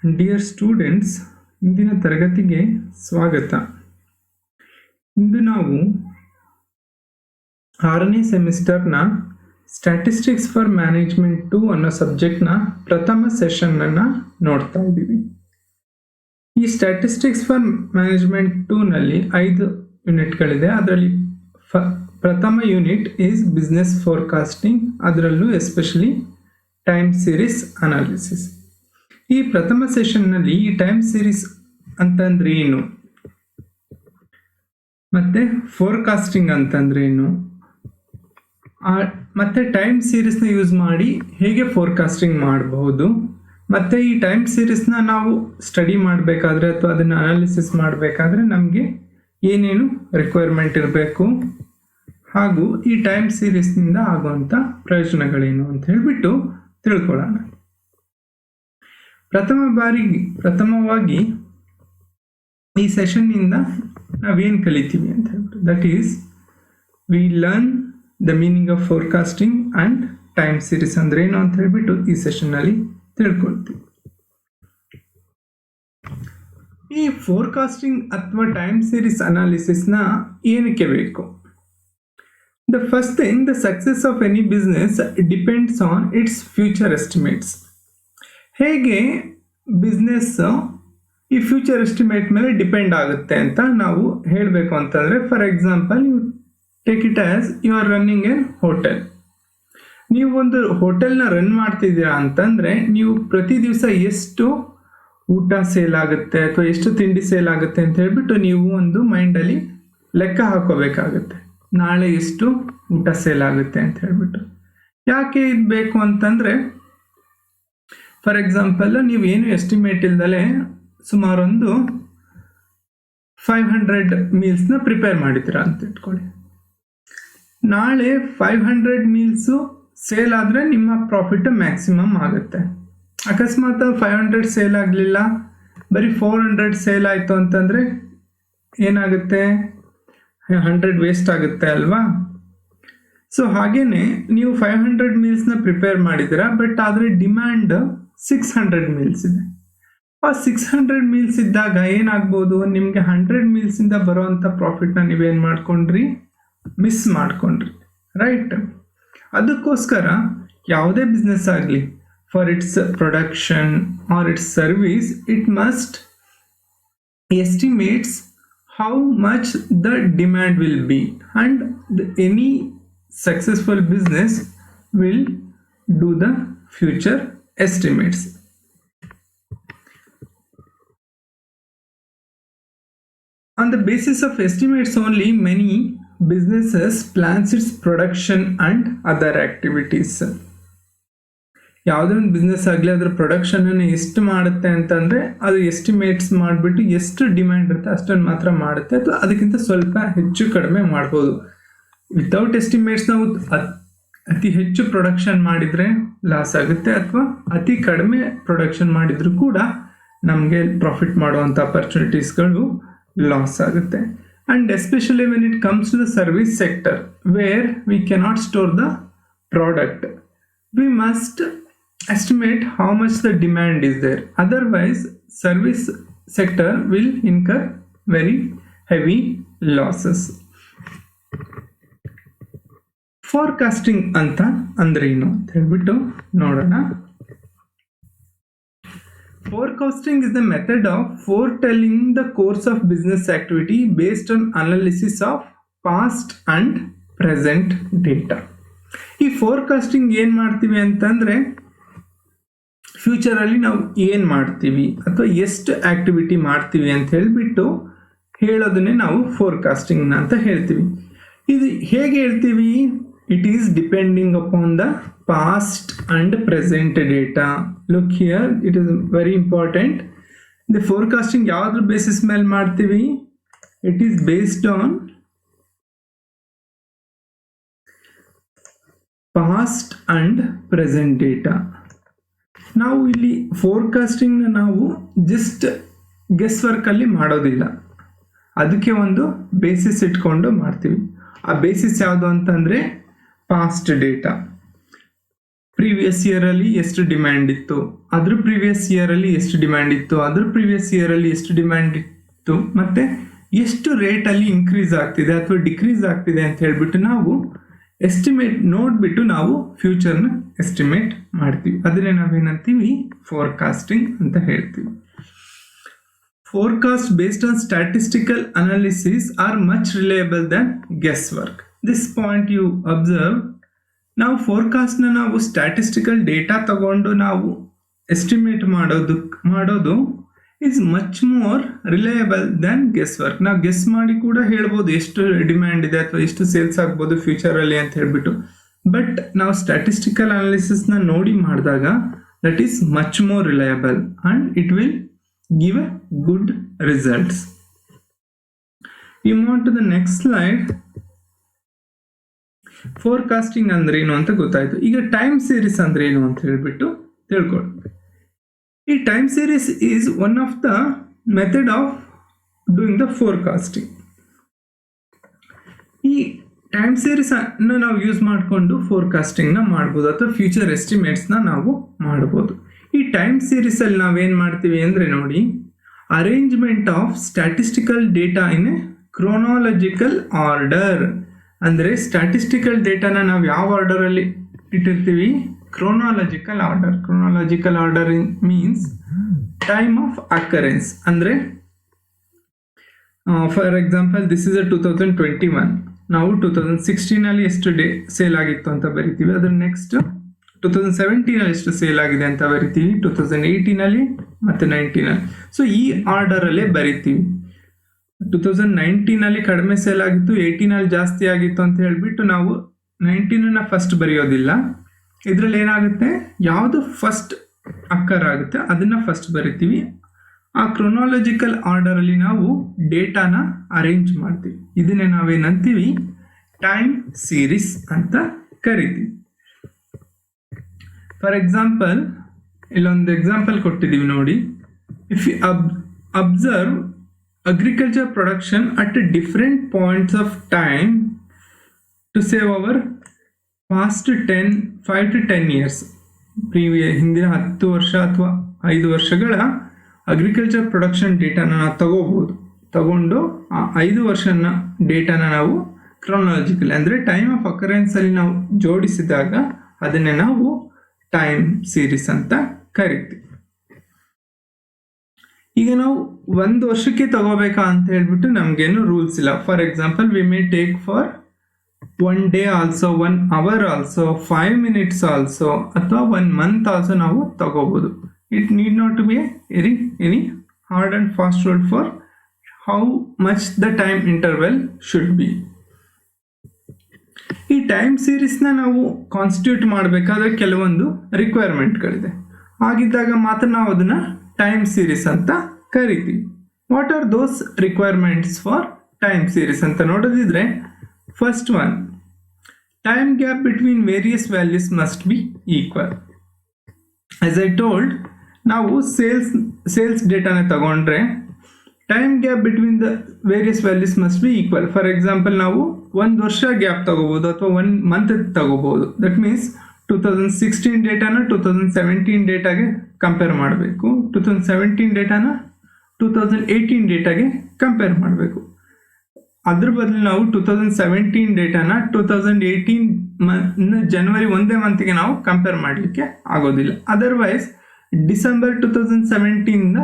Dear students, ಇಂದಿನ ತರಗತಿಗೆ ಸ್ವಾಗತ. ಇಂದು ನಾವು 6ನೇ ಸೆಮಿಸ್ಟರ್ನ ಸ್ಟ್ಯಾಟಿಸ್ಟಿಕ್ಸ್ ಫಾರ್ ಮ್ಯಾನೇಜ್ಮೆಂಟ್ 2 ಅನ್ನೋ ಸಬ್ಜೆಕ್ಟ್ನ ಪ್ರಥಮ ಸೆಷನ್ನನ್ನು ನೋಡ್ತಾ ಇದ್ದೀವಿ. ಈ ಸ್ಟ್ಯಾಟಿಸ್ಟಿಕ್ಸ್ ಫಾರ್ ಮ್ಯಾನೇಜ್ಮೆಂಟ್ 2ನಲ್ಲಿ 5 ಯೂನಿಟ್ಗಳಿದೆ. ಅದರಲ್ಲಿ ಪ್ರಥಮ ಯೂನಿಟ್ ಈಸ್ ಬಿಸ್ನೆಸ್ ಫೋರ್ಕಾಸ್ಟಿಂಗ್, ಅದರಲ್ಲೂ ಎಸ್ಪೆಷಲಿ ಟೈಮ್ ಸೀರೀಸ್ ಅನಾಲಿಸಿಸ್. ಈ ಪ್ರಥಮ ಸೆಷನ್ನಲ್ಲಿ ಈ ಟೈಮ್ ಸೀರೀಸ್ ಅಂತಂದ್ರೆ ಏನು, ಮತ್ತೆ ಫೋರ್ಕಾಸ್ಟಿಂಗ್ ಅಂತಂದ್ರೆ ಏನು, ಮತ್ತೆ ಟೈಮ್ ಸೀರೀಸ್ನ ಯೂಸ್ ಮಾಡಿ ಹೇಗೆ ಫೋರ್ಕಾಸ್ಟಿಂಗ್ ಮಾಡಬಹುದು, ಮತ್ತೆ ಈ ಟೈಮ್ ಸೀರೀಸ್ನ ನಾವು ಸ್ಟಡಿ ಮಾಡಬೇಕಾದ್ರೆ ಅಥವಾ ಅದನ್ನು ಅನಾಲಿಸಿಸ್ ಮಾಡಬೇಕಾದ್ರೆ ನಮಗೆ ಏನೇನು ರಿಕ್ವೈರ್ಮೆಂಟ್ ಇರಬೇಕು, ಹಾಗೂ ಈ ಟೈಮ್ ಸೀರೀಸ್ನಿಂದ ಆಗುವಂಥ ಪ್ರಯೋಜನಗಳೇನು ಅಂತ ಹೇಳಿಬಿಟ್ಟು ತಿಳ್ಕೊಳ್ಳೋಣ. ಪ್ರಥಮವಾಗಿ ಈ ಸೆಷನ್ನಿಂದ ನಾವೇನು ಕಲಿತೀವಿ ಅಂತ ಹೇಳ್ಬಿಟ್ಟು, that is we learn the meaning of forecasting and time series ಅಂದ್ರೆ ಏನು ಅಂತ ಹೇಳ್ಬಿಟ್ಟು ಈ ಸೆಷನ್ನಲ್ಲಿ ತಿಳ್ಕೊಳ್ತೀವಿ. ಈ ಫೋರ್ಕಾಸ್ಟಿಂಗ್ ಅಥವಾ ಟೈಮ್ ಸೀರೀಸ್ ಅನಾಲಿಸಿಸ್ನ ಏನಕ್ಕೆ ಬೇಕು? The first thing, the success of any business depends on its future estimates. ಹೇಗೆ ಬಿಸ್ನೆಸ್ ಈ ಫ್ಯೂಚರ್ ಎಸ್ಟಿಮೇಟ್ ಮೇಲೆ ಡಿಪೆಂಡ್ ಆಗುತ್ತೆ ಅಂತ ನಾವು ಹೇಳಬೇಕು ಅಂತಂದರೆ, for example you take it as you are running a hotel. ನೀವು ಒಂದು ಹೋಟೆಲ್ನ ರನ್ ಮಾಡ್ತಿದ್ದೀರಾ ಅಂತಂದರೆ ನೀವು ಪ್ರತಿ ದಿವಸ ಎಷ್ಟು ಊಟ ಸೇಲ್ ಆಗುತ್ತೆ ಅಥವಾ ಎಷ್ಟು ತಿಂಡಿ ಸೇಲ್ ಆಗುತ್ತೆ ಅಂತ ಹೇಳ್ಬಿಟ್ಟು ನೀವು ಒಂದು ಮೈಂಡಲ್ಲಿ ಲೆಕ್ಕ ಹಾಕೋಬೇಕಾಗುತ್ತೆ. ನಾಳೆ ಎಷ್ಟು ಊಟ ಸೇಲ್ ಆಗುತ್ತೆ ಅಂತ ಹೇಳ್ಬಿಟ್ಟು. ಯಾಕೆ ಇದು ಬೇಕು ಅಂತಂದರೆ, ಫಾರ್ ಎಕ್ಸಾಂಪಲ್ ನೀವು ಏನು ಎಸ್ಟಿಮೇಟ್ ಇಲ್ದಲೆ ಸುಮಾರೊಂದು 500 ಮೀಲ್ಸ್ನ ಪ್ರಿಪೇರ್ ಮಾಡಿದ್ದೀರಾ ಅಂತ ಇಟ್ಕೊಳ್ಳಿ. ನಾಳೆ 500 ಮೀಲ್ಸು ಸೇಲ್ ಆದರೆ ನಿಮ್ಮ ಪ್ರಾಫಿಟ್ ಮ್ಯಾಕ್ಸಿಮಮ್ ಆಗುತ್ತೆ. ಅಕಸ್ಮಾತ್ 500 ಸೇಲ್ ಆಗಲಿಲ್ಲ, ಬರೀ 400 ಸೇಲ್ ಆಯಿತು ಅಂತಂದರೆ ಏನಾಗುತ್ತೆ? 100 ವೇಸ್ಟ್ ಆಗುತ್ತೆ ಅಲ್ವಾ? ಸೊ ಹಾಗೇನೆ ನೀವು 500 ಮೀಲ್ಸ್ನ ಪ್ರಿಪೇರ್ ಮಾಡಿದ್ದೀರಾ, ಬಟ್ ಆದರೆ ಡಿಮ್ಯಾಂಡ್ 600 ಮೀಲ್ಸ್ ಇದೆ. ಆ 600 ಮೀಲ್ಸ್ ಇದ್ದಾಗ ಏನಾಗ್ಬೋದು, ನಿಮಗೆ 100 ಮೀಲ್ಸಿಂದ ಬರೋವಂಥ ಪ್ರಾಫಿಟ್ನ ನೀವೇನು ಮಾಡ್ಕೊಂಡ್ರಿ? ಮಿಸ್ ಮಾಡ್ಕೊಂಡ್ರಿ, ರೈಟ್? ಅದಕ್ಕೋಸ್ಕರ ಯಾವುದೇ ಬಿಸ್ನೆಸ್ ಆಗಲಿ, for its production or its service, it must estimates how much the demand will be, and any successful business will do the future estimates. On the basis of estimates only, many businesses plans its production and other activities. ಯಾವುದೇ ಒಂದು business ಆಗಲಿ ಅದರ ಪ್ರೊಡಕ್ಷನನ್ನು ಎಷ್ಟು ಮಾಡುತ್ತೆ ಅಂತಂದರೆ ಅದು estimates ಮಾಡಿಬಿಟ್ಟು ಎಷ್ಟು ಡಿಮ್ಯಾಂಡ್ ಇರುತ್ತೆ ಅಷ್ಟನ್ನು ಮಾತ್ರ ಮಾಡುತ್ತೆ, ಅಥವಾ ಅದಕ್ಕಿಂತ ಸ್ವಲ್ಪ ಹೆಚ್ಚು ಕಡಿಮೆ ಮಾಡ್ಬೋದು. ವಿತೌಟ್ ಎಸ್ಟಿಮೇಟ್ಸ್ ನಾವು ಅತಿ ಹೆಚ್ಚು ಪ್ರೊಡಕ್ಷನ್ ಮಾಡಿದರೆ ಲಾಸ್ ಆಗುತ್ತೆ, ಅಥವಾ ಅತಿ ಕಡಿಮೆ ಪ್ರೊಡಕ್ಷನ್ ಮಾಡಿದರೂ ಕೂಡ ನಮಗೆ ಪ್ರಾಫಿಟ್ ಮಾಡುವಂಥ ಅಪರ್ಚುನಿಟೀಸ್ಗಳು ಲಾಸ್ ಆಗುತ್ತೆ. And especially when it comes to the service sector where we cannot store the product, we must estimate how much the demand is there. Otherwise, service sector will incur very heavy losses. Forecasting ಅಂತ ಅಂದ್ರೆ ಏನು ಅಂತ ಹೇಳ್ಬಿಟ್ಟು ನೋಡೋಣ. Forecasting is the method of foretelling the course of business activity based on analysis of past and present data. ಈ forecasting ಏನು ಮಾಡ್ತೀವಿ ಅಂತಂದರೆ, ಫ್ಯೂಚರಲ್ಲಿ ನಾವು ಏನು ಮಾಡ್ತೀವಿ ಅಥವಾ ಎಷ್ಟು ಆ್ಯಕ್ಟಿವಿಟಿ ಮಾಡ್ತೀವಿ ಅಂತ ಹೇಳಿಬಿಟ್ಟು ಹೇಳೋದನ್ನೇ ನಾವು ಫೋರ್ಕಾಸ್ಟಿಂಗ್ ಅಂತ ಹೇಳ್ತೀವಿ. ಇದು ಹೇಗೆ ಹೇಳ್ತೀವಿ? It is depending upon the past and present data. Look here, it is very important. The forecasting ಯಾವುದ್ರ ಬೇಸಿಸ್ ಮೇಲೆ ಮಾಡ್ತೀವಿ? It is based on past and present data. ನಾವು ಇಲ್ಲಿ ಫೋರ್ಕಾಸ್ಟಿಂಗ್ನ ನಾವು ಜಸ್ಟ್ ಗೆಸ್ ವರ್ಕಲ್ಲಿ ಮಾಡೋದಿಲ್ಲ, ಅದಕ್ಕೆ ಒಂದು ಬೇಸಿಸ್ ಇಟ್ಕೊಂಡು ಮಾಡ್ತೀವಿ. ಆ ಬೇಸಿಸ್ ಯಾವುದು ಅಂತಂದರೆ ಪಾಸ್ಟ್ ಡೇಟಾ. ಪ್ರೀವಿಯಸ್ ಇಯರಲ್ಲಿ ಎಷ್ಟು ಡಿಮ್ಯಾಂಡ್ ಇತ್ತು, ಅದ್ರ ಪ್ರೀವಿಯಸ್ ಇಯರಲ್ಲಿ ಎಷ್ಟು ಡಿಮ್ಯಾಂಡ್ ಇತ್ತು, ಅದ್ರ ಪ್ರೀವಿಯಸ್ ಇಯರಲ್ಲಿ ಎಷ್ಟು ಡಿಮ್ಯಾಂಡ್ ಇತ್ತು, ಮತ್ತು ಎಷ್ಟು ರೇಟಲ್ಲಿ ಇನ್ಕ್ರೀಸ್ ಆಗ್ತಿದೆ ಅಥವಾ ಡಿಕ್ರೀಸ್ ಆಗ್ತಿದೆ ಅಂತ ಹೇಳ್ಬಿಟ್ಟು ನಾವು ಎಸ್ಟಿಮೇಟ್ ನೋಡಿಬಿಟ್ಟು ನಾವು ಫ್ಯೂಚರ್ನ ಎಸ್ಟಿಮೇಟ್ ಮಾಡ್ತೀವಿ. ಅದನ್ನೇ ನಾವೇನಂತೀವಿ ಫೋರ್ಕಾಸ್ಟಿಂಗ್ ಅಂತ ಹೇಳ್ತೀವಿ. Forecast based on statistical analysis are much reliable than guesswork. This point you observe. ನಾವು ಫೋರ್ಕಾಸ್ಟ್ನ ನಾವು ಸ್ಟ್ಯಾಟಿಸ್ಟಿಕಲ್ ಡೇಟಾ ತಗೊಂಡು ನಾವು ಎಸ್ಟಿಮೇಟ್ ಮಾಡೋದು is much more reliable than guess work. ನಾವು ಗೆಸ್ ಮಾಡಿ ಕೂಡ ಹೇಳ್ಬೋದು ಎಷ್ಟು ಡಿಮ್ಯಾಂಡ್ ಇದೆ ಅಥವಾ ಎಷ್ಟು ಸೇಲ್ಸ್ ಆಗ್ಬೋದು ಫ್ಯೂಚರಲ್ಲಿ ಅಂತ ಹೇಳ್ಬಿಟ್ಟು. ಬಟ್ ನಾವು ಸ್ಟ್ಯಾಟಿಸ್ಟಿಕಲ್ ಅನಾಲಿಸಿಸ್ನ ನೋಡಿ ಮಾಡಿದಾಗ that is much more reliable and it will give a good results. You move on to the next slide. Forecasting ಅಂದ್ರೆ ಏನು ಅಂತ ಗೊತ್ತಾಯ್ತು. ಈಗ ಟೈಮ್ ಸೀರೀಸ್ ಅಂದ್ರೆ ಏನು ಅಂತ ಹೇಳ್ಬಿಟ್ಟು ತಿಳ್ಕೊಳ್ಳಿ. ಈ time series is one of the method of doing the forecasting. ಈ ಟೈಮ್ ಸೀರೀಸ್ ಅನ್ನು ನಾವು ಯೂಸ್ ಮಾಡಿಕೊಂಡು ಫೋರ್ಕಾಸ್ಟಿಂಗ್ನ ಮಾಡ್ಬೋದು ಅಥವಾ ಫ್ಯೂಚರ್ ಎಸ್ಟಿಮೇಟ್ಸ್ನ ನಾವು ಮಾಡ್ಬೋದು. ಈ ಟೈಮ್ ಸೀರೀಸಲ್ಲಿ ನಾವೇನು ಮಾಡ್ತೀವಿ ಅಂದರೆ ನೋಡಿ, arrangement of statistical data in a chronological order. ಅಂದರೆ ಸ್ಟ್ಯಾಟಿಸ್ಟಿಕಲ್ ಡೇಟಾನ ನಾವು ಯಾವ ಆರ್ಡರಲ್ಲಿ ಇಟ್ಟಿರ್ತೀವಿ? Chronological order. Chronological order means time of occurrence. ಅಂದರೆ for example this is a 2021. ನಾವು 2016 ಎಷ್ಟು ಸೇಲ್ ಆಗಿತ್ತು ಅಂತ ಬರಿತೀವಿ. ಅದ್ರ ನೆಕ್ಸ್ಟ್ 2017 ಎಷ್ಟು ಸೇಲ್ ಆಗಿದೆ ಅಂತ ಬರಿತೀವಿ, 2018 ಮತ್ತು 19. ಸೊ ಈ ಆರ್ಡರಲ್ಲೇ ಬರಿತೀವಿ. 2019 ಕಡಿಮೆ ಸೇಲ್ ಆಗಿತ್ತು, 18 ಜಾಸ್ತಿ ಆಗಿತ್ತು ಅಂತ ಹೇಳ್ಬಿಟ್ಟು ನಾವು 19 ಫಸ್ಟ್ ಬರೆಯೋದಿಲ್ಲ. ಇದರಲ್ಲಿ ಏನಾಗುತ್ತೆ, ಯಾವುದು ಫಸ್ಟ್ ಅಕ್ಕರ್ ಆಗುತ್ತೆ ಅದನ್ನು ಫಸ್ಟ್ ಬರಿತೀವಿ. ಆ ಕ್ರೊನಾಲಜಿಕಲ್ ಆರ್ಡರಲ್ಲಿ ನಾವು ಡೇಟಾನ ಅರೇಂಜ್ ಮಾಡ್ತೀವಿ. ಇದನ್ನೇ ನಾವೇನಂತೀವಿ ಟೈಮ್ ಸೀರೀಸ್ ಅಂತ ಕರಿತೀವಿ. ಫಾರ್ ಎಕ್ಸಾಂಪಲ್ ಇಲ್ಲೊಂದು ಎಕ್ಸಾಂಪಲ್ ಕೊಟ್ಟಿದ್ದೀವಿ ನೋಡಿ. If you observe agriculture production at different points of time to save our past 5 to 10 years, ಹಿಂದಿನ 10 ವರ್ಷ ಅಥವಾ 5 ವರ್ಷಗಳ ಅಗ್ರಿಕಲ್ಚರ್ ಪ್ರೊಡಕ್ಷನ್ ಡೇಟಾನ ನಾವು ತಗೊಂಡು ಆ 5 ವರ್ಷನ ಡೇಟಾನ ನಾವು ಕ್ರೊನಾಲಜಿಕಲ್ ಅಂದರೆ ಟೈಮ್ ಆಫ್ ಅಕರೆನ್ಸಲ್ಲಿ ನಾವು ಜೋಡಿಸಿದಾಗ ಅದನ್ನೇ ನಾವು ಟೈಮ್ ಸೀರೀಸ್ ಅಂತ ಕರಿತೀವಿ. ಈಗ ನಾವು 1 ವರ್ಷಕ್ಕೆ ತಗೋಬೇಕಾ ಅಂತ ಹೇಳ್ಬಿಟ್ಟು ನಮಗೇನು ರೂಲ್ಸ್ ಇಲ್ಲ. For example we may take for 1 day also, 1 hour also, 5 minutes also, ಅಥವಾ 1 month ಆಲ್ಸೋ ನಾವು ತಗೋಬೋದು. It need not to be any hard and fast rule for how much the time interval should be. ಈ time ಸೀರೀಸ್ನ ನಾವು constitute ಮಾಡಬೇಕಾದ್ರೆ ಕೆಲವೊಂದು ರಿಕ್ವೈರ್ಮೆಂಟ್ಗಳಿದೆ. ಹಾಗಿದ್ದಾಗ ಮಾತ್ರ ನಾವು ಅದನ್ನು ಟೈಮ್ ಸೀರೀಸ್ ಅಂತ ಕರಿತೀವಿ. What are those requirements for time series ಅಂತ ನೋಡೋದಿದ್ರೆ, first one, time gap between various values must be equal. As I told, ನಾವು ಸೇಲ್ಸ್ ಡೇಟಾನ ತಗೊಂಡ್ರೆ time gap between the various values must be equal. For example ನಾವು 1 ವರ್ಷ gap ತಗೋಬೋದು ಅಥವಾ 1 month ತಗೋಬೋದು. ದಟ್ ಮೀನ್ಸ್ 2016 ಡೇಟಾನ 2017 ಡೇಟಾಗೆ ಕಂಪೇರ್ ಮಾಡಬೇಕು, 2017 ಡೇಟಾನ 2018 ಡೇಟಾಗೆ ಕಂಪೇರ್ ಮಾಡಬೇಕು. ಅದ್ರ ಬದಲು ನಾವು 2017 ಡೇಟಾನ 2018 ಜನವರಿ 1 ಮಂತ್ಗೆ ನಾವು ಕಂಪೇರ್ ಮಾಡಲಿಕ್ಕೆ ಆಗೋದಿಲ್ಲ. ಅದರ್ವೈಸ್ ಡಿಸೆಂಬರ್ 2017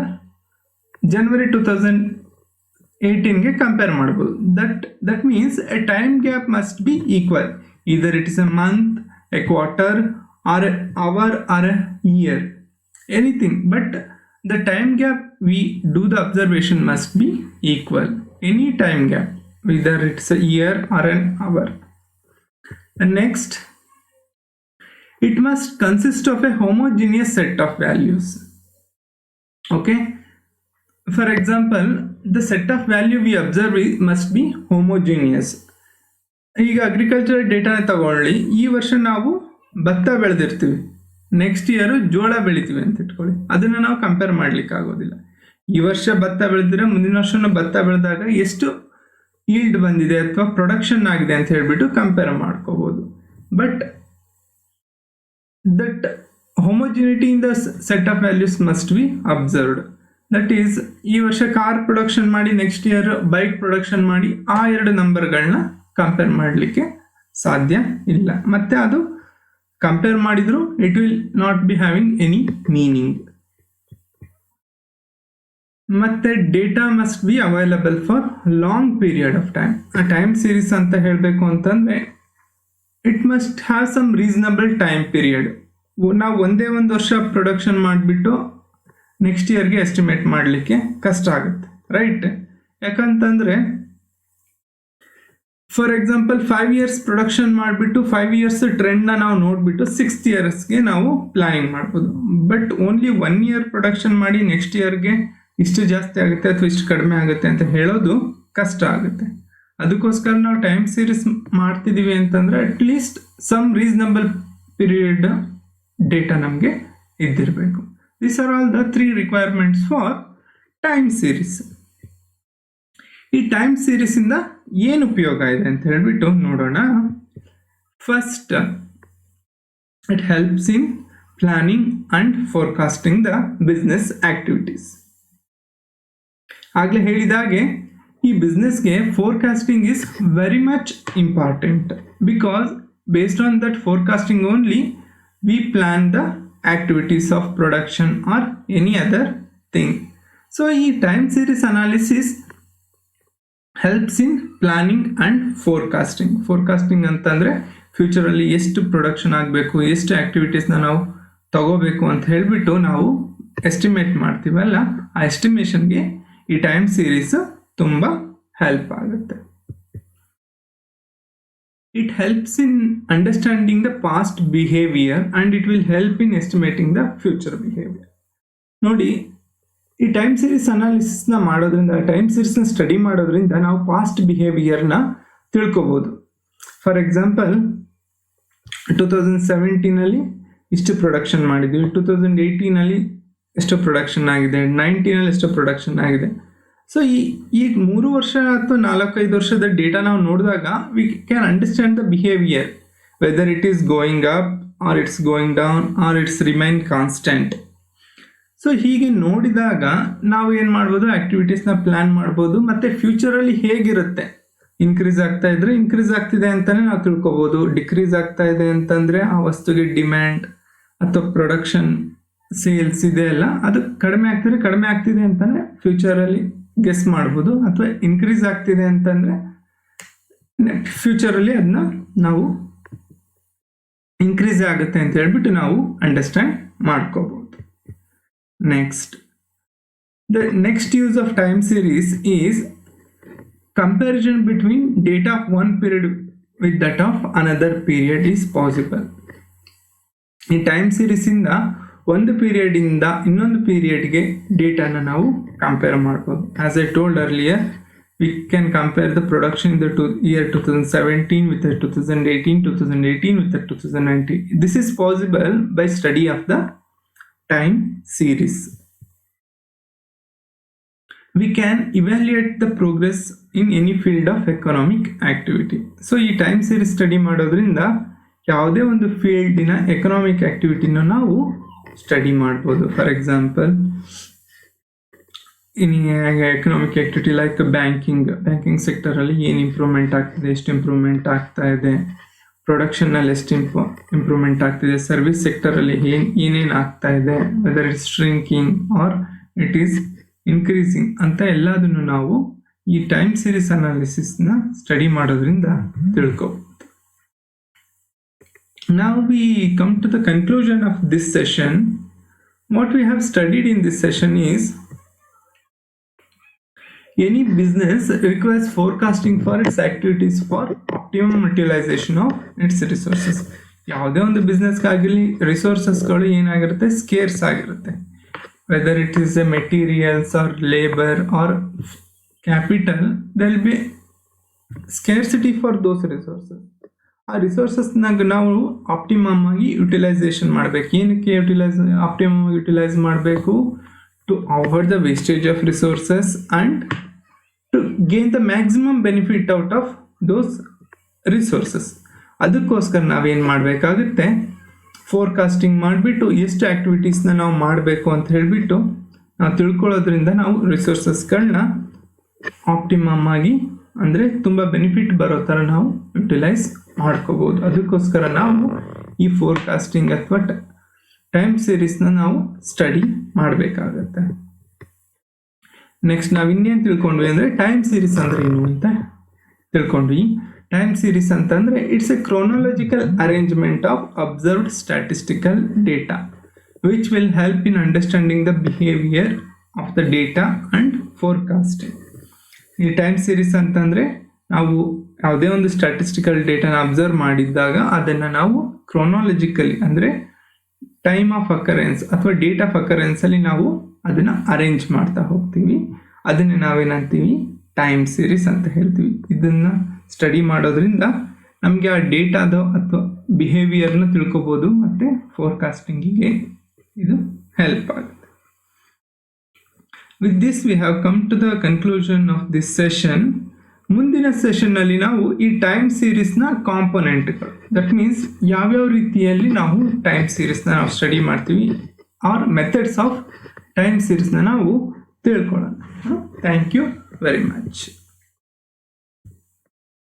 ಜನವರಿ 2018ಗೆ ಕಂಪೇರ್ ಮಾಡ್ಬೋದು. That means a time gap must be equal. Either it is a month, a quarter, or a hour, or a year, anything. But the time gap we do the observation must be equal. Any time gap, either it's a year or an hour. And next, it must consist of a homogeneous set of values. Okay, for example, the set of value we observe must be homogeneous. ಈಗ agriculture ಡೇಟಾನ ತಗೊಳ್ಳಿ, ಈ ವರ್ಷ ನಾವು ಭತ್ತ ಬೆಳೆದಿರ್ತೀವಿ, next year ಜೋಳ ಬೆಳಿತೀವಿ ಅಂತ ಇಟ್ಕೊಳ್ಳಿ. ಅದನ್ನು ನಾವು ಕಂಪೇರ್ ಮಾಡ್ಲಿಕ್ಕೆ ಆಗೋದಿಲ್ಲ. ಈ ವರ್ಷ ಭತ್ತ ಬೆಳೆದಿದ್ರೆ ಮುಂದಿನ ವರ್ಷನೂ ಭತ್ತ ಬೆಳೆದಾಗ ಎಷ್ಟು ಈಲ್ಡ್ ಬಂದಿದೆ ಅಥವಾ ಪ್ರೊಡಕ್ಷನ್ ಆಗಿದೆ ಅಂತ ಹೇಳ್ಬಿಟ್ಟು ಕಂಪೇರ್ ಮಾಡ್ಕೋಬೋದು. But that homogeneity in the set of values must be observed. That is ಈ ವರ್ಷ ಕಾರ್ ಪ್ರೊಡಕ್ಷನ್ ಮಾಡಿ ನೆಕ್ಸ್ಟ್ ಇಯರ್ ಬೈಕ್ ಪ್ರೊಡಕ್ಷನ್ ಮಾಡಿ ಆ ಎರಡು ನಂಬರ್ಗಳನ್ನ ಕಂಪೇರ್ ಮಾಡಲಿಕ್ಕೆ ಸಾಧ್ಯ ಇಲ್ಲ. ಮತ್ತೆ ಅದು ಕಂಪೇರ್ ಮಾಡಿದ್ರು it will not be having any meaning. ಮತ್ತೆ data must be available for long period of time. ಆ ಟೈಮ್ ಸೀರೀಸ್ ಅಂತ ಹೇಳಬೇಕು ಅಂತಂದ್ರೆ it must have some reasonable time period. ನಾವು ಒಂದೇ ಒಂದು ವರ್ಷ ಪ್ರೊಡಕ್ಷನ್ ಮಾಡಿಬಿಟ್ಟು ನೆಕ್ಸ್ಟ್ ಇಯರ್ಗೆ ಎಸ್ಟಿಮೇಟ್ ಮಾಡಲಿಕ್ಕೆ ಕಷ್ಟ ಆಗುತ್ತೆ, ರೈಟ್? ಯಾಕಂತಂದರೆ ಫಾರ್ ಎಕ್ಸಾಂಪಲ್ 5 years ಪ್ರೊಡಕ್ಷನ್ ಮಾಡಿಬಿಟ್ಟು 5 years ಟ್ರೆಂಡ್ನ ನಾವು ನೋಡಿಬಿಟ್ಟು 6th yearಗೆ ನಾವು ಪ್ಲಾನಿಂಗ್ ಮಾಡ್ಬೋದು. ಬಟ್ ಓನ್ಲಿ 1 year ಪ್ರೊಡಕ್ಷನ್ ಮಾಡಿ ನೆಕ್ಸ್ಟ್ ಇಯರ್ಗೆ ಇಷ್ಟು ಜಾಸ್ತಿ ಆಗುತ್ತೆ ಅಥವಾ ಇಷ್ಟು ಕಡಿಮೆ ಆಗುತ್ತೆ ಅಂತ ಹೇಳೋದು ಕಷ್ಟ ಆಗುತ್ತೆ. ಅದಕ್ಕೋಸ್ಕರ ನಾವು ಟೈಮ್ ಸೀರೀಸ್ ಮಾಡ್ತಿದ್ದೀವಿ ಅಂತಂದರೆ at least some reasonable period data ನಮಗೆ ಇದ್ದಿರಬೇಕು. These are all the 3 requirements for time series. ಈ ಟೈಮ್ ಸೀರೀಸ್ ಇಂದ ಏನು ಉಪಯೋಗ ಇದೆ ಅಂತ ಹೇಳ್ಬಿಟ್ಟು ನೋಡೋಣ. First, it helps in planning and forecasting the business activities. ಆಗಲೇ ಹೇಳಿದಾಗೆ ಈ ಬಿಸ್ನೆಸ್ಗೆ forecasting is very much important because based on that forecasting only we plan the activities of production or any other thing. So ಈ time series analysis helps in planning and forecasting. Forecasting ಅಂತಂದರೆ ಫ್ಯೂಚರಲ್ಲಿ ಎಷ್ಟು production ಆಗಬೇಕು, ಎಷ್ಟು ಆ್ಯಕ್ಟಿವಿಟೀಸ್ನ ನಾವು ತಗೋಬೇಕು ಅಂತ ಹೇಳಿಬಿಟ್ಟು ನಾವು ಎಸ್ಟಿಮೇಟ್ ಮಾಡ್ತೀವಲ್ಲ, ಆ ಎಸ್ಟಿಮೇಷನ್ಗೆ ಈ ಟೈಮ್ ಸೀರೀಸ್ ತುಂಬ ಹೆಲ್ಪ್ ಆಗುತ್ತೆ. It helps in understanding the past behavior and it will help in estimating the future behavior. ನೋಡಿ, ಈ ಟೈಮ್ ಸೀರೀಸ್ ಅನಾಲಿಸಿಸ್ನ ಮಾಡೋದ್ರಿಂದ, ಟೈಮ್ ಸೀರೀಸ್ನ ಸ್ಟಡಿ ಮಾಡೋದ್ರಿಂದ ನಾವು ಪಾಸ್ಟ್ ಬಿಹೇವಿಯರ್ನ ತಿಳ್ಕೊಬೋದು. ಫಾರ್ ಎಕ್ಸಾಂಪಲ್ 2017 ಇಷ್ಟು ಪ್ರೊಡಕ್ಷನ್ ಮಾಡಿದ್ವಿ, 2018 ಎಷ್ಟು ಪ್ರೊಡಕ್ಷನ್ ಆಗಿದೆ, 2019 ಎಷ್ಟು ಪ್ರೊಡಕ್ಷನ್ ಆಗಿದೆ. ಸೊ ಈ 3 ವರ್ಷ ಅಥವಾ 4-5 ವರ್ಷದ ಡೇಟಾ ನಾವು ನೋಡಿದಾಗ we can understand the behaviour, whether it is going up or it's going down or it's remain constant. So ಹೀಗೆ ನೋಡಿದಾಗ ನಾವು ಏನು ಮಾಡ್ಬೋದು, ಆ್ಯಕ್ಟಿವಿಟೀಸ್ನ ಪ್ಲ್ಯಾನ್ ಮಾಡ್ಬೋದು. ಮತ್ತು ಫ್ಯೂಚರಲ್ಲಿ ಹೇಗಿರುತ್ತೆ, ಇನ್ಕ್ರೀಸ್ ಆಗ್ತಾ ಇದ್ರೆ ಇನ್ಕ್ರೀಸ್ ಆಗ್ತಿದೆ ಅಂತಲೇ ನಾವು ತಿಳ್ಕೊಬೋದು, ಡಿಕ್ರೀಸ್ ಆಗ್ತಾ ಇದೆ ಅಂತಂದರೆ ಆ ವಸ್ತುಗೆ ಡಿಮ್ಯಾಂಡ್ ಅಥವಾ ಪ್ರೊಡಕ್ಷನ್ ಸೇಲ್ಸ್ ಇದೆ ಅಲ್ಲ, ಅದು ಕಡಿಮೆ ಆಗ್ತಿದೆ ಅಂತಲೇ ಫ್ಯೂಚರಲ್ಲಿ ಗೆಸ್ ಮಾಡ್ಬೋದು. ಅಥವಾ ಇನ್ಕ್ರೀಸ್ ಆಗ್ತಿದೆ ಅಂತಂದರೆ ಫ್ಯೂಚರಲ್ಲಿ ಅದನ್ನ ನಾವು ಇನ್ಕ್ರೀಸ್ ಆಗುತ್ತೆ ಅಂತ ಹೇಳ್ಬಿಟ್ಟು ನಾವು ಅಂಡರ್ಸ್ಟ್ಯಾಂಡ್ ಮಾಡ್ಕೋಬೋದು. Next, the next use of time series is comparison between data of one period with that of another period is possible. ಈ ಟೈಮ್ ಸೀರೀಸಿಂದ ಒಂದು ಪೀರಿಯಡಿಂದ ಇನ್ನೊಂದು ಪೀರಿಯಡ್ಗೆ ಡೇಟಾನ ನಾವು ಕಂಪೇರ್ ಮಾಡ್ಬೋದು. As I told earlier, we can compare the production in the year 2017 with the 2018, 2018 with the 2019. This is possible by study of the time series. We can evaluate the progress in any field of economic activity. So ಈ time series study ಮಾಡೋದ್ರಿಂದ ಯಾವುದೇ ಒಂದು ಫೀಲ್ಡಿನ economic ಆಕ್ಟಿವಿಟಿನ ನಾವು study ಮಾಡ್ಬೋದು. For example in economic activity like banking ಸೆಕ್ಟರಲ್ಲಿ ಏನು ಇಂಪ್ರೂವ್ಮೆಂಟ್ ಆಗ್ತಿದೆ, ಎಷ್ಟು ಇಂಪ್ರೂವ್ಮೆಂಟ್ ಆಗ್ತಾ ಇದೆ, ಪ್ರೊಡಕ್ಷನ್ನಲ್ಲಿ ಎಷ್ಟು ಇಂಪ್ರೂವ್ಮೆಂಟ್ ಆಗ್ತಿದೆ, ಸರ್ವಿಸ್ ಸೆಕ್ಟರಲ್ಲಿ ಏನೇನು ಆಗ್ತಾ ಇದೆ, whether it's shrinking or it is increasing ಅಂತ ಎಲ್ಲದನ್ನು ನಾವು ಈ ಟೈಮ್ ಸೀರೀಸ್ ಅನಾಲಿಸಿಸ್ನ ಸ್ಟಡಿ ಮಾಡೋದ್ರಿಂದ ತಿಳ್ಕೊಬೋದು. Now we come to the conclusion of this session. What we have studied in this session is any business requires forecasting for its activities for optimum utilization of its resources. ಯಾವುದೇ ಒಂದು ಬಿಸ್ನೆಸ್ಗಾಗಲಿ ರಿಸೋರ್ಸಸ್ಗಳು ಏನಾಗಿರುತ್ತೆ, scarce ಆಗಿರುತ್ತೆ. Whether it is a materials or labour or capital, there will be scarcity for those resources. ಆ ರಿಸೋರ್ಸಸ್ನಾಗ ನಾವು optimum ಆಗಿ utilisation ಮಾಡಬೇಕು. ಏನಕ್ಕೆ optimum ಆಗಿ ಯುಟಿಲೈಸ್ ಮಾಡಬೇಕು? To avoid the wastage of resources and to gain the maximum benefit out of those resources. ಅದಕ್ಕೋಸ್ಕರ ನಾವೇನು ಮಾಡಬೇಕಾಗುತ್ತೆ, ಫೋರ್ಕಾಸ್ಟಿಂಗ್ ಮಾಡಿಬಿಟ್ಟು ಎಷ್ಟು ಆ್ಯಕ್ಟಿವಿಟೀಸ್ನ ನಾವು ಮಾಡಬೇಕು ಅಂತ ಹೇಳಿಬಿಟ್ಟು ನಾವು ತಿಳ್ಕೊಳ್ಳೋದ್ರಿಂದ ನಾವು ರಿಸೋರ್ಸಸ್ಗಳನ್ನ ಆಪ್ಟಿಮಮ್ ಆಗಿ ಅಂದರೆ ತುಂಬ ಬೆನಿಫಿಟ್ ಬರೋ ಥರ ನಾವು ಯುಟಿಲೈಸ್ ಮಾಡ್ಕೋಬೋದು. ಅದಕ್ಕೋಸ್ಕರ ನಾವು ಈ ಫೋರ್ಕಾಸ್ಟಿಂಗ್ ಅಥವಾ ಟೈಮ್ ಸೀರೀಸ್ನ ನಾವು ಸ್ಟಡಿ ಮಾಡಬೇಕಾಗತ್ತೆ. ನೆಕ್ಸ್ಟ್ ನಾವು ಇನ್ನೇನು ತಿಳ್ಕೊಂಡ್ವಿ ಅಂದರೆ ಟೈಮ್ ಸೀರೀಸ್ ಅಂದರೆ ಏನು ಅಂತ ತಿಳ್ಕೊಂಡ್ವಿ. ಟೈಮ್ ಸೀರೀಸ್ ಅಂತಂದರೆ it's A chronological arrangement of observed statistical data which will help in understanding the behaviour of the data and forecasting. ಈ ಟೈಮ್ ಸೀರೀಸ್ ಅಂತಂದರೆ ನಾವು ಯಾವುದೇ ಒಂದು ಸ್ಟ್ಯಾಟಿಸ್ಟಿಕಲ್ ಡೇಟಾನ ಅಬ್ಸರ್ವ್ ಮಾಡಿದ್ದಾಗ ಅದನ್ನು ನಾವು ಕ್ರೋನಾಲಜಿಕಲಿ ಅಂದರೆ ಟೈಮ್ ಆಫ್ ಅಕರೆನ್ಸ್ ಅಥವಾ ಡೇಟ್ ಆಫ್ ಅಕರೆನ್ಸಲ್ಲಿ ನಾವು ಅದನ್ನು ಅರೇಂಜ್ ಮಾಡ್ತಾ ಹೋಗ್ತೀವಿ. ಅದನ್ನೇ ನಾವೇನಂತೀವಿ ಟೈಮ್ ಸೀರೀಸ್ ಅಂತ ಹೇಳ್ತೀವಿ. ಇದನ್ನು ಸ್ಟಡಿ ಮಾಡೋದ್ರಿಂದ ನಮಗೆ ಆ ಡೇಟಾದ ಅಥವಾ ಬಿಹೇವಿಯರ್ನ ತಿಳ್ಕೊಬೋದು ಮತ್ತು ಫೋರ್ಕಾಸ್ಟಿಂಗಿಗೆ ಇದು ಹೆಲ್ಪ್ ಆಗುತ್ತೆ. With this we have come to the conclusion of this session. ಮುಂದಿನ ಸೆಷನ್ನಲ್ಲಿ ನಾವು ಈ ಟೈಮ್ ಸೀರೀಸ್ನ ಕಾಂಪೊನೆಂಟ್ಗಳು, ದಟ್ ಮೀನ್ಸ್ ಯಾವ್ಯಾವ ರೀತಿಯಲ್ಲಿ ನಾವು ಟೈಮ್ ಸೀರೀಸ್ನ ನಾವು ಸ್ಟಡಿ ಮಾಡ್ತೀವಿ ಆರ್ ಮೆಥಡ್ಸ್ ಆಫ್ ಟೈಮ್ ಸೀರೀಸ್ನ ನಾವು ತಿಳ್ಕೊಳ್ಳೋಣ. Thank you very much.